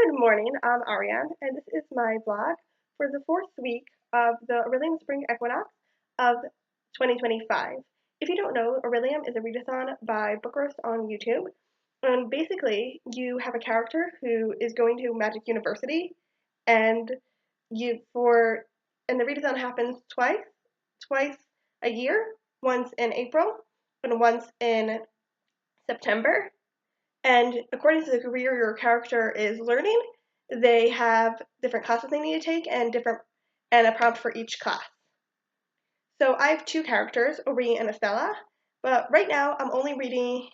Good morning, I'm Ariane, and this is my vlog for the fourth week of the Orilium Spring Equinox of 2025. If you don't know, Orilium is a readathon by Book Roast on YouTube, and basically you have a character who is going to Magic University, and and the readathon happens twice a year, once in April and once in September. And according to the career your character is learning, they have different classes they need to take and a prompt for each class. So I have two characters, Ori and Estella, but right now I'm only reading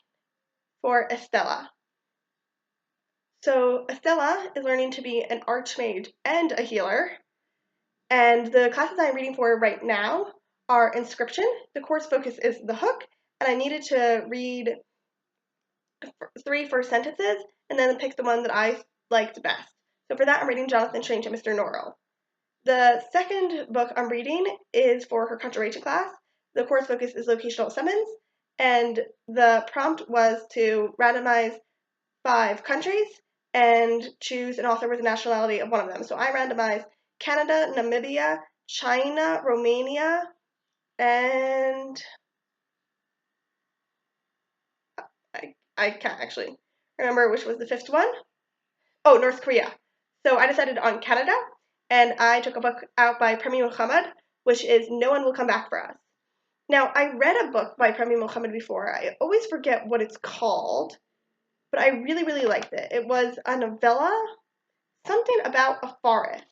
for Estella. So Estella is learning to be an archmage and a healer, and the classes I'm reading for right now are Inscription. The course focus is the hook, and I needed to read 3 first sentences and then pick the one that I liked best. So for that, I'm reading Jonathan Strange and Mr. Norrell. The second book I'm reading is for her conjuration class. The course focus is locational summons, and the prompt was to randomize 5 countries and choose an author with the nationality of one of them. So I randomized Canada, Namibia, China, Romania, and I can't actually remember which was the 5th one. Oh, North Korea. So I decided on Canada, and I took a book out by Premee Mohammed, which is No One Will Come Back for Us. Now, I read a book by Premee Mohammed before. I always forget what it's called, but I really, really liked it. It was a novella, something about a forest.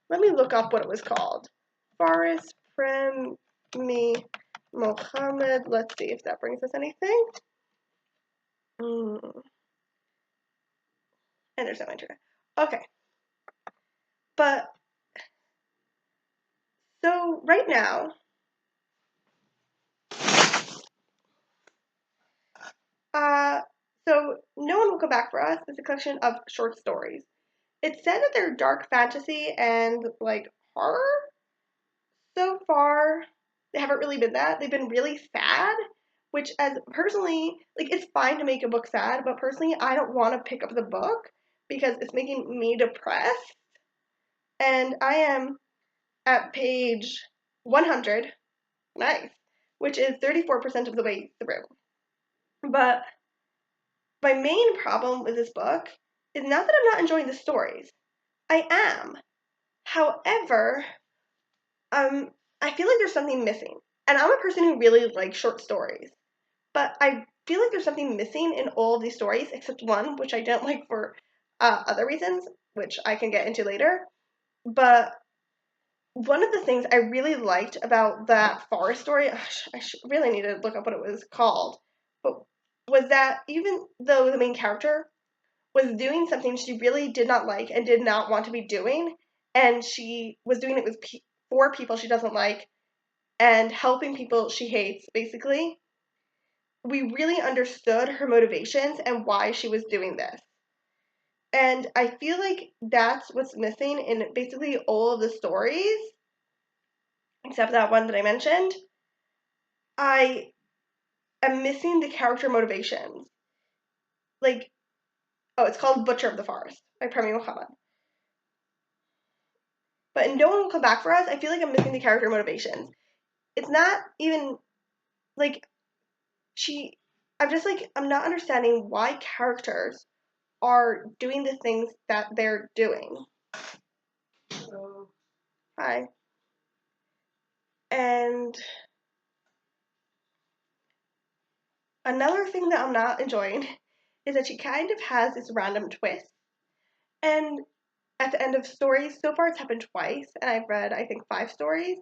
Let me look up what it was called. Forest, Premee Mohammed. Let's see if that brings us anything. And there's no internet. Okay. But, so right now, so No One Will Come Back for Us is a collection of short stories. It said that they're dark fantasy and, like, horror. So far, they haven't really been that. They've been really sad, which as personally, like, it's fine to make a book sad, but personally, I don't want to pick up the book because it's making me depressed. And I am at page 100, nice, which is 34% of the way through. But my main problem with this book is not that I'm not enjoying the stories. I am. However, I feel like there's something missing. And I'm a person who really likes short stories. But I feel like there's something missing in all of these stories, except one, which I don't like for other reasons, which I can get into later. But one of the things I really liked about that forest story, I really need to look up what it was called, but was that even though the main character was doing something she really did not like and did not want to be doing, and she was doing it for people she doesn't like and helping people she hates, basically, we really understood her motivations and why she was doing this. And I feel like that's what's missing in basically all of the stories, except that one that I mentioned. I am missing the character motivations. Like, oh, it's called Butcher of the Forest by Premee Mohammed. But in No One Will Come Back for Us, I feel like I'm missing the character motivations. It's not even, like, I'm just like, I'm not understanding why characters are doing the things that they're doing. Hello. Hi. And another thing that I'm not enjoying is that she kind of has this random twist. And at the end of stories, so far it's happened twice, and I've read, I think, 5 stories.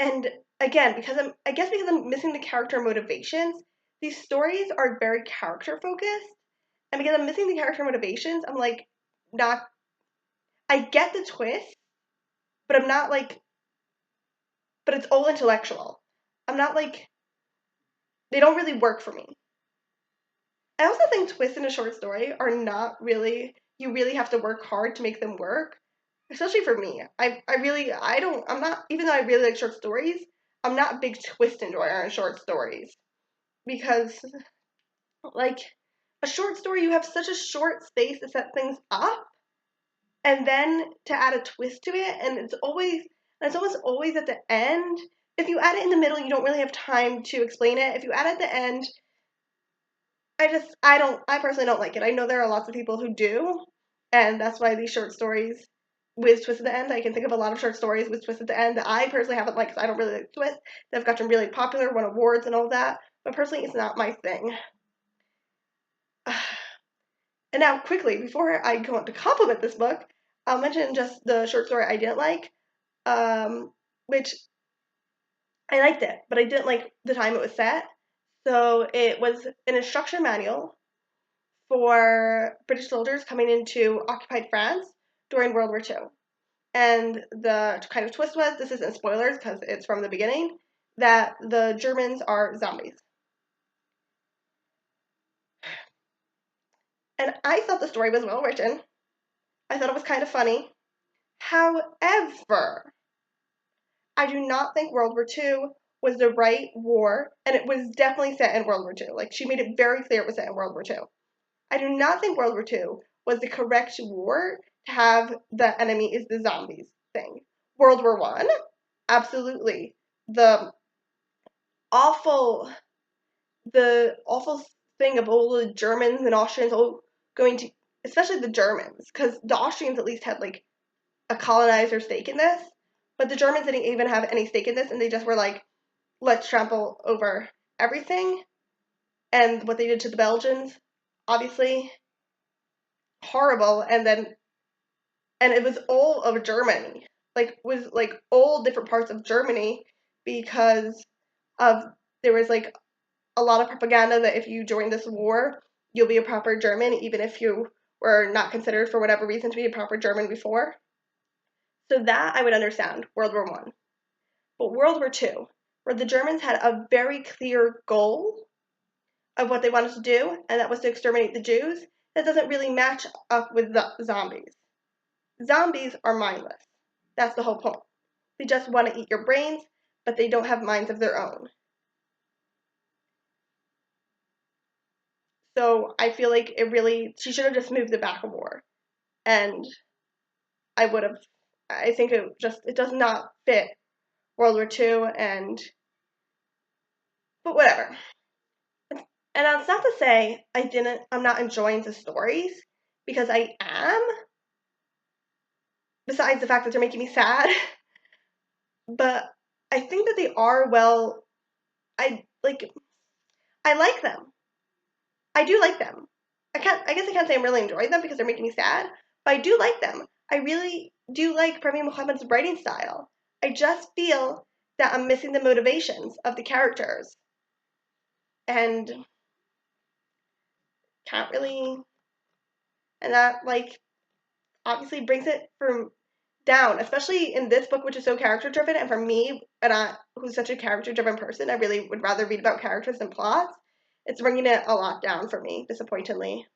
And again, because I'm missing the character motivations, these stories are very character focused. And because I'm missing the character motivations, I'm like, I get the twist, but I'm not like, but it's all intellectual. I'm not like, they don't really work for me. I also think twists in a short story are not really, you really have to work hard to make them work. Especially for me. I'm not, even though I really like short stories, I'm not a big twist enjoyer in short stories. Because, like, a short story, you have such a short space to set things up, and then to add a twist to it, and it's almost always at the end. If you add it in the middle, you don't really have time to explain it. If you add it at the end, I personally don't like it. I know there are lots of people who do, and that's why these short stories with twists at the end, I can think of a lot of short stories with twists at the end that I personally haven't liked because I don't really like twists. They've gotten really popular, won awards and all that, but personally it's not my thing. And now, quickly, before I go on to compliment this book, I'll mention just the short story I didn't like, which I liked it, but I didn't like the time it was set. So it was an instruction manual for British soldiers coming into occupied France during World War II. And the kind of twist was, this isn't spoilers because it's from the beginning, that the Germans are zombies. And I thought the story was well written. I thought it was kind of funny. However, I do not think World War II was the right war, and it was definitely set in World War II. Like, she made it very clear it was set in World War II. I do not think World War II was the correct war to have the enemy is the zombies thing. World War One, absolutely. The awful, the awful thing of all the Germans and Austrians all going to, especially the Germans, because the Austrians at least had like a colonizer stake in this, but the Germans didn't even have any stake in this, and they just were like, let's trample over everything. And what they did to the Belgians, obviously horrible. And it was all of Germany, like was like all different parts of Germany, because of there was like a lot of propaganda that if you join this war, you'll be a proper German, even if you were not considered for whatever reason to be a proper German before. So that I would understand, World War One. But World War Two, where the Germans had a very clear goal of what they wanted to do, and that was to exterminate the Jews, that doesn't really match up with the zombies. Zombies are mindless. That's the whole point. They just want to eat your brains, but they don't have minds of their own. So I feel like she should have just moved it back a war. And I would have, I think it does not fit World War II, but whatever. And that's not to say I'm not enjoying the stories, because I am, besides the fact that they're making me sad. But I think that they are I like, I like them. I do like them. I guess I can't say I'm really enjoying them because they're making me sad, but I do like them. I really do like Premee Mohammed's writing style. I just feel that I'm missing the motivations of the characters, and can't really, and that like obviously brings it from down, especially in this book, which is so character driven. And for me, who's such a character driven person, I really would rather read about characters than plots. It's bringing it a lot down for me, disappointingly.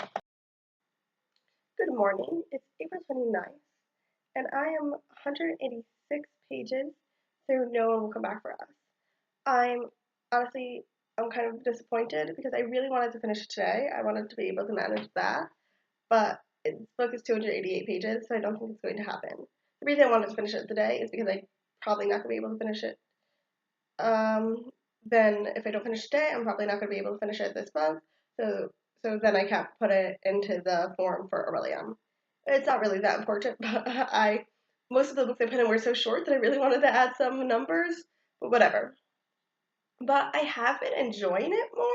Good morning. It's April 29th, and I am 186 pages through No One Will Come Back for Us. I'm honestly, I'm kind of disappointed because I really wanted to finish it today. I wanted to be able to manage that, but this book is 288 pages, so I don't think it's going to happen. The reason I wanted to finish it today is because I'm probably not going to be able to finish it. Then if I don't finish today, I'm probably not going to be able to finish it this month. So then I can't put it into the form for Orilium. It's not really that important, but most of the books I put in were so short that I really wanted to add some numbers, but whatever. But I have been enjoying it more.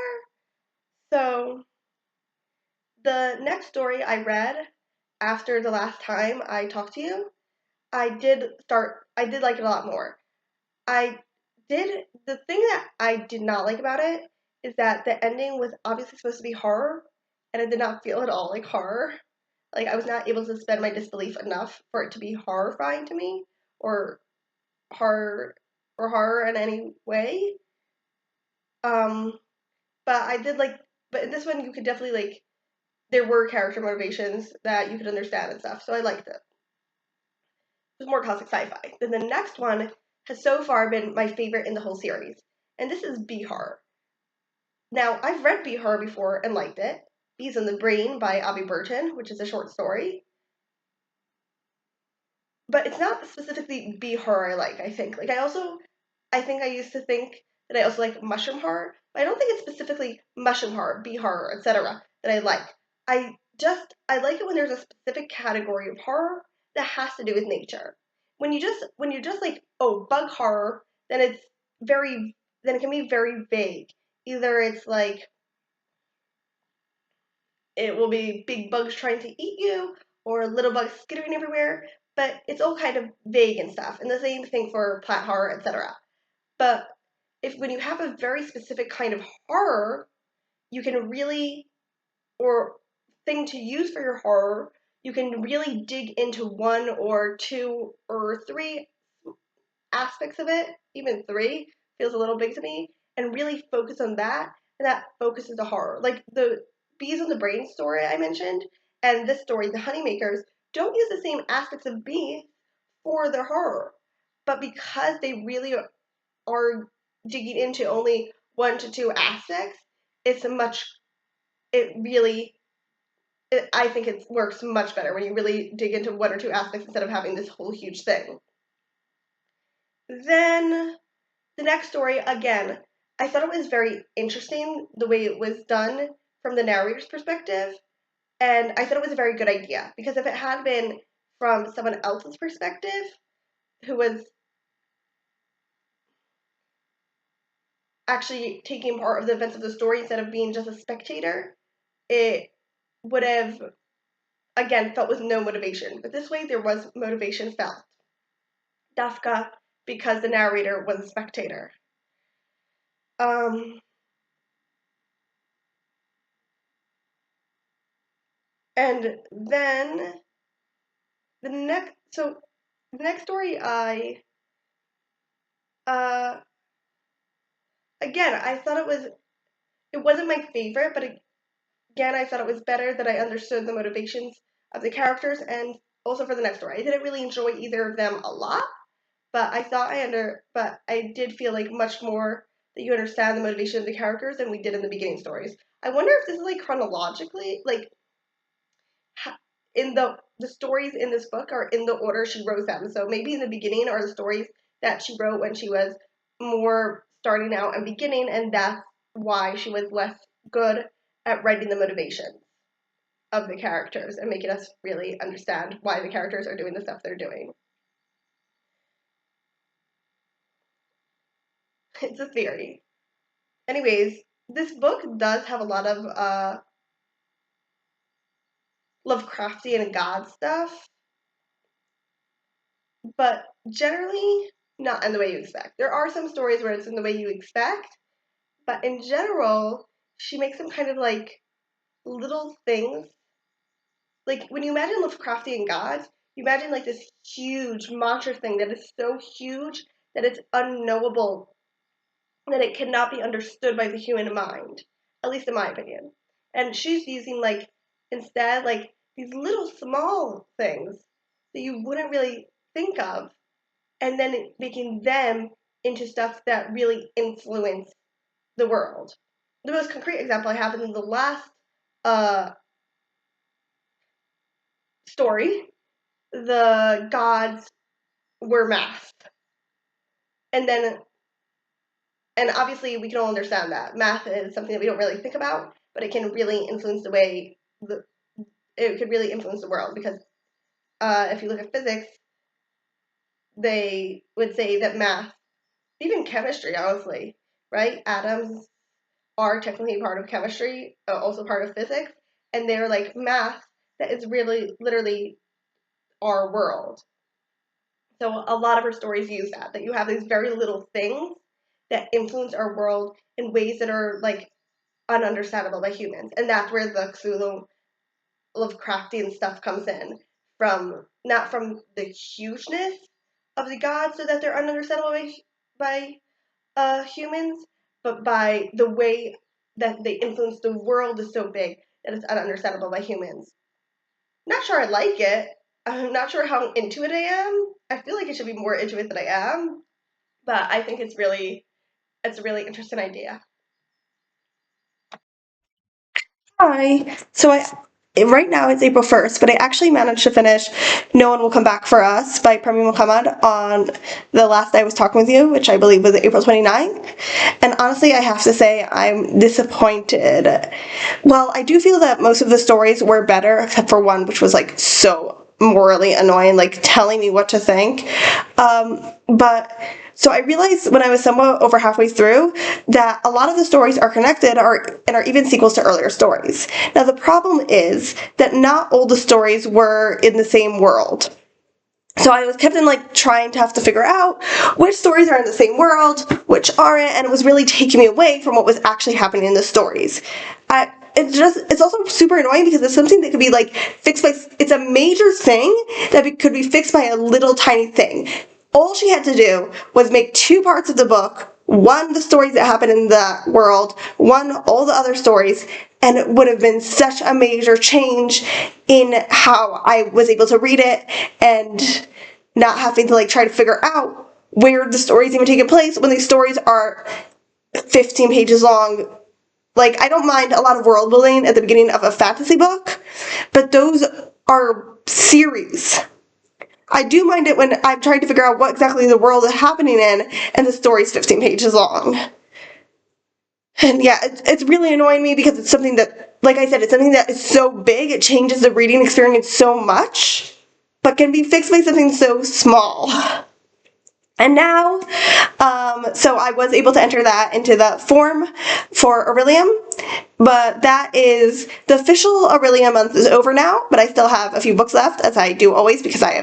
So the next story I read after the last time I talked to you, I did like it a lot more. The thing that I did not like about it is that the ending was obviously supposed to be horror, and it did not feel at all like horror. Like, I was not able to suspend my disbelief enough for it to be horrifying to me, or horror, or horror in any way. Um, but but in this one you could definitely there were character motivations that you could understand and stuff, so I liked it. It was more classic sci-fi. Then the next one has so far been my favorite in the whole series, and this is B horror. Now, I've read Be Her before and liked it. Bees in the Brain by Abby Burton, which is a short story. But it's not specifically Be Her I like, I think. I think I used to think that I also like mushroom horror, but I don't think it's specifically mushroom horror, Be Horror, etc. that I like. I like it when there's a specific category of horror that has to do with nature. When you're just like, oh, bug horror, then then it can be very vague. Either it's like it will be big bugs trying to eat you or little bugs skittering everywhere, but it's all kind of vague and stuff. And the same thing for plant horror, etc. But if when you have a very specific kind of horror, you can really or thing to use for your horror, you can really dig into one or two or three aspects of it, even three feels a little big to me, and really focus on that, and that focuses the horror. Like the Bees on the Brain story I mentioned, and this story, The Honeymakers, don't use the same aspects of bees for their horror. But because they really are digging into only one to two aspects, it's a much, it really, I think it works much better when you really dig into one or two aspects instead of having this whole huge thing. Then the next story, again, I thought it was very interesting the way it was done from the narrator's perspective. And I thought it was a very good idea because if it had been from someone else's perspective, who was actually taking part of the events of the story instead of being just a spectator, it would have, again, felt with no motivation. But this way, there was motivation felt. Dafka, because the narrator was a spectator. Um, and then the next story uh, again, I thought it wasn't my favorite, but again, I thought it was better that I understood the motivations of the characters and also for the next story. I didn't really enjoy either of them a lot, but but I did feel like much more that you understand the motivation of the characters than we did in the beginning stories. I wonder if this is like chronologically, like in the stories in this book are in the order she wrote them. So maybe in the beginning are the stories that she wrote when she was more starting out and beginning, and that's why she was less good at writing the motivations of the characters and making us really understand why the characters are doing the stuff they're doing. It's a theory. Anyways, this book does have a lot of Lovecraftian and God stuff, but generally not in the way you expect. There are some stories where it's in the way you expect, but in general, she makes them kind of like little things. Like when you imagine Lovecraftian gods, you imagine like this huge monster thing that is so huge that it's unknowable, that it cannot be understood by the human mind, at least in my opinion. And she's using like instead like these little small things that you wouldn't really think of, and then making them into stuff that really influence the world. The most concrete example I have is in the last uh, story. The gods were masked, and then and obviously we can all understand that math is something that we don't really think about, but it can really influence the way it could really influence the world because if you look at physics, they would say that math, even chemistry, honestly, right? Atoms are technically part of chemistry, also part of physics, and they're like math that is really literally our world. So a lot of her stories use that you have these very little things that influence our world in ways that are like ununderstandable by humans. And that's where the Cthulhu Lovecraftian stuff comes in. From not from the hugeness of the gods so that they're ununderstandable by humans, but by the way that they influence the world is so big that it's ununderstandable by humans. Not sure I like it. I'm not sure how into it I am. I feel like I should be more into it than I am, but I think it's a really interesting idea. Hi. Right now it's April 1st, but I actually managed to finish No One Will Come Back for Us by Premee Mohammed on the last day I was talking with you, which I believe was April 29th. And honestly, I have to say I'm disappointed. Well, I do feel that most of the stories were better, except for one, which was like so morally annoying, like telling me what to think. But so I realized when I was somewhat over halfway through that a lot of the stories are connected and are even sequels to earlier stories. Now the problem is that not all the stories were in the same world. So I was kept in like trying to have to figure out which stories are in the same world, which aren't, and it was really taking me away from what was actually happening in the stories. It's also super annoying because it's something that could be like fixed by, it's a major thing that could be fixed by a little tiny thing. All she had to do was make two parts of the book, one the stories that happen in the world, one all the other stories, and it would have been such a major change in how I was able to read it and not having to like try to figure out where the stories even taking place when these stories are 15 pages long. Like, I don't mind a lot of world building at the beginning of a fantasy book, but those are series. I do mind it when I'm trying to figure out what exactly the world is happening in and the story's 15 pages long. And yeah, it's really annoying me because it's something that, like I said, it's something that is so big, it changes the reading experience so much, but can be fixed by something so small. And now, so I was able to enter that into the form for Orilium, but that is, the official Orilium month is over now, but I still have a few books left, as I do always, because I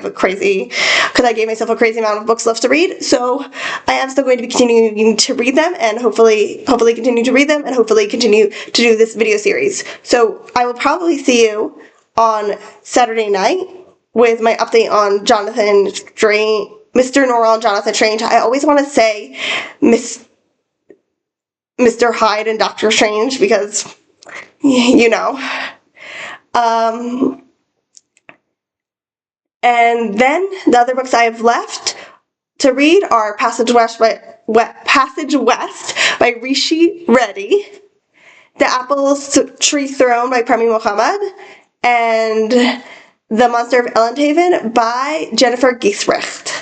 gave myself a crazy amount of books left to read, so I am still going to be continuing to read them, and hopefully continue to read them, and hopefully continue to do this video series. So I will probably see you on Saturday night with my update on Jonathan Strange, Mr. Norrell and Jonathan Strange. I always want to say Mr. Hyde and Doctor Strange because, you know. And then the other books I have left to read are Passage West by Rishi Reddy, The Apple Tree Throne by Premee Mohammed, and The Monster of Elendhaven by Jennifer Giesrecht.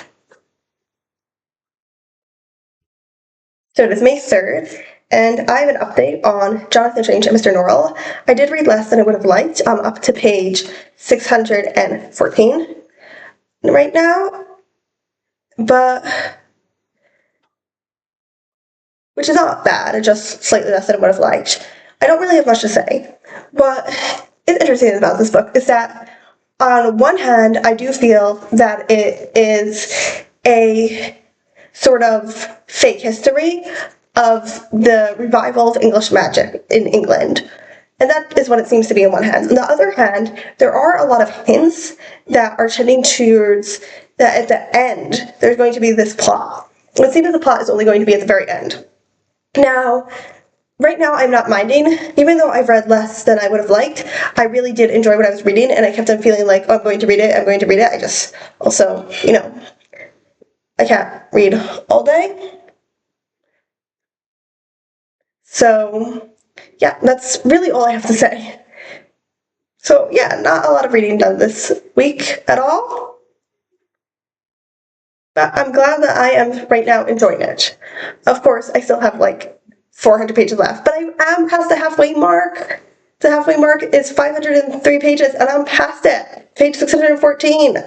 So it is May 3rd, and I have an update on Jonathan Strange and Mr. Norrell. I did read less than I would have liked. I'm up to page 614 right now, but which is not bad, it's just slightly less than I would have liked. I don't really have much to say. What is interesting about this book is that, on one hand, I do feel that it is a sort of fake history of the revival of English magic in England. And that is what it seems to be on one hand. On the other hand, there are a lot of hints that are tending towards that at the end, there's going to be this plot. It seems that the plot is only going to be at the very end. Now, right now I'm not minding, even though I've read less than I would have liked. I really did enjoy what I was reading, and I kept on feeling like, oh, I'm going to read it. I just also, I can't read all day. So, yeah, that's really all I have to say. So, yeah, not a lot of reading done this week at all. But I'm glad that I am right now enjoying it. Of course, I still have like 400 pages left, but I am past the halfway mark. The halfway mark is 503 pages, and I'm past it. Page 614.